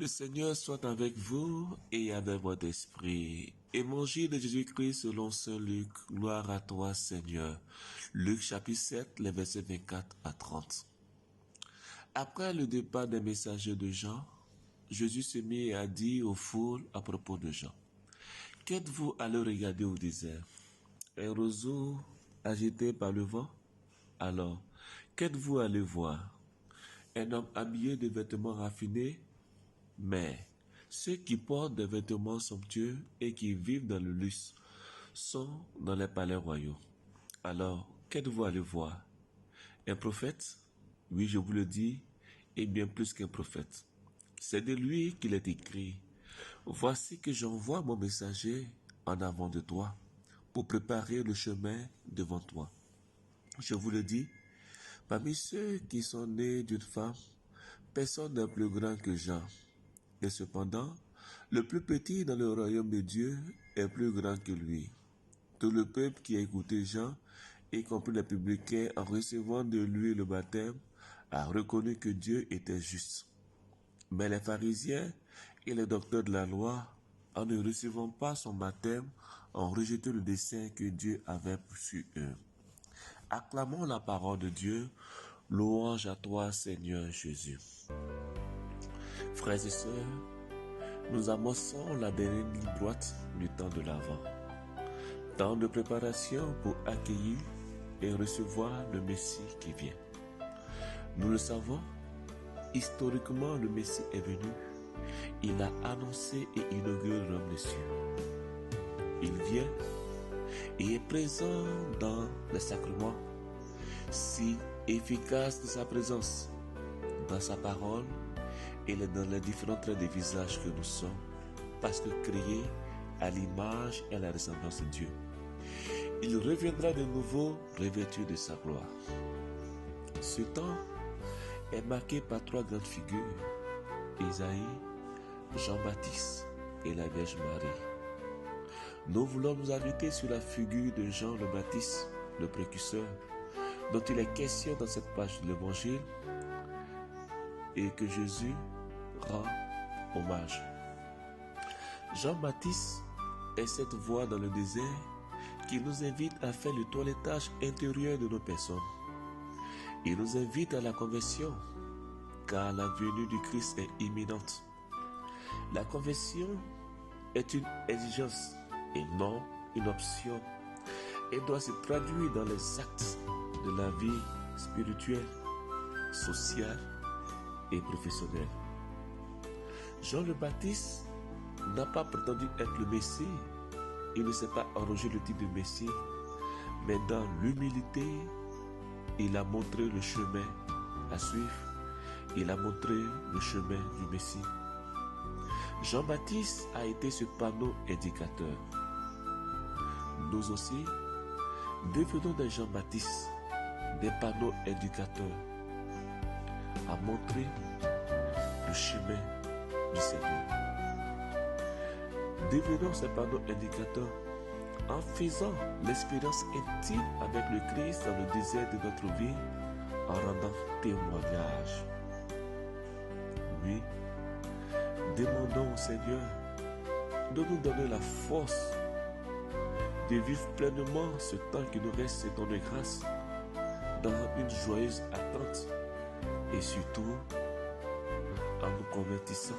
Le Seigneur soit avec vous et avec votre esprit. Évangile de Jésus-Christ selon saint Luc. Gloire à toi, Seigneur. Luc chapitre 7, les versets 24 à 30. Après le départ des messagers de Jean, Jésus se mit à dire aux foules à propos de Jean: Qu'êtes-vous allé regarder au désert? Un roseau agité par le vent? Alors, qu'êtes-vous allé voir? Un homme habillé de vêtements raffinés? Mais ceux qui portent des vêtements somptueux et qui vivent dans le luxe sont dans les palais royaux. Alors, qu'êtes-vous allé voir? Un prophète? Oui, je vous le dis, et bien plus qu'un prophète. C'est de lui qu'il est écrit: Voici que j'envoie mon messager en avant de toi, pour préparer le chemin devant toi. Je vous le dis, parmi ceux qui sont nés d'une femme, personne n'est plus grand que Jean. Et cependant, le plus petit dans le royaume de Dieu est plus grand que lui. Tout le peuple qui a écouté Jean, y compris les publicains, en recevant de lui le baptême, a reconnu que Dieu était juste. Mais les pharisiens et les docteurs de la loi, en ne recevant pas son baptême, ont rejeté le dessein que Dieu avait sur eux. Acclamons la parole de Dieu. Louange à toi, Seigneur Jésus. Frères et sœurs, nous amorçons la dernière ligne droite du temps de l'Avent. Temps de préparation pour accueillir et recevoir le Messie qui vient. Nous le savons, historiquement le Messie est venu. Il a annoncé et inauguré le royaume des cieux. Il vient et est présent dans les sacrements, si efficace de sa présence, dans sa parole et dans les différents traits de visage que nous sommes, parce que créés à l'image et à la ressemblance de Dieu. Il reviendra de nouveau revêtu de sa gloire. Ce temps est marqué par trois grandes figures: Isaïe, Jean-Baptiste et la Vierge Marie. Nous voulons nous arrêter sur la figure de Jean le Baptiste, le précurseur, dont il est question dans cette page de l'Évangile et que Jésus rend hommage. Jean-Baptiste est cette voix dans le désert qui nous invite à faire le toilettage intérieur de nos personnes. Il nous invite à la conversion, car la venue du Christ est imminente. La conversion est une exigence et non une option. Elle doit se traduire dans les actes de la vie spirituelle, sociale et professionnelle. Jean le Baptiste n'a pas prétendu être le Messie. Il ne s'est pas arrogé le titre de Messie, mais dans l'humilité, il a montré le chemin à suivre. Il a montré le chemin du Messie. Jean-Baptiste a été ce panneau indicateur. Nous aussi, devenons des Jean-Baptiste, des panneaux indicateurs, à montrer le chemin du Seigneur. Devenons ces panneaux indicateurs en faisant l'expérience intime avec le Christ dans le désert de notre vie, en rendant témoignage. Oui, demandons au Seigneur de nous donner la force de vivre pleinement ce temps qui nous reste, ce temps de grâce, dans une joyeuse attente et surtout en nous convertissant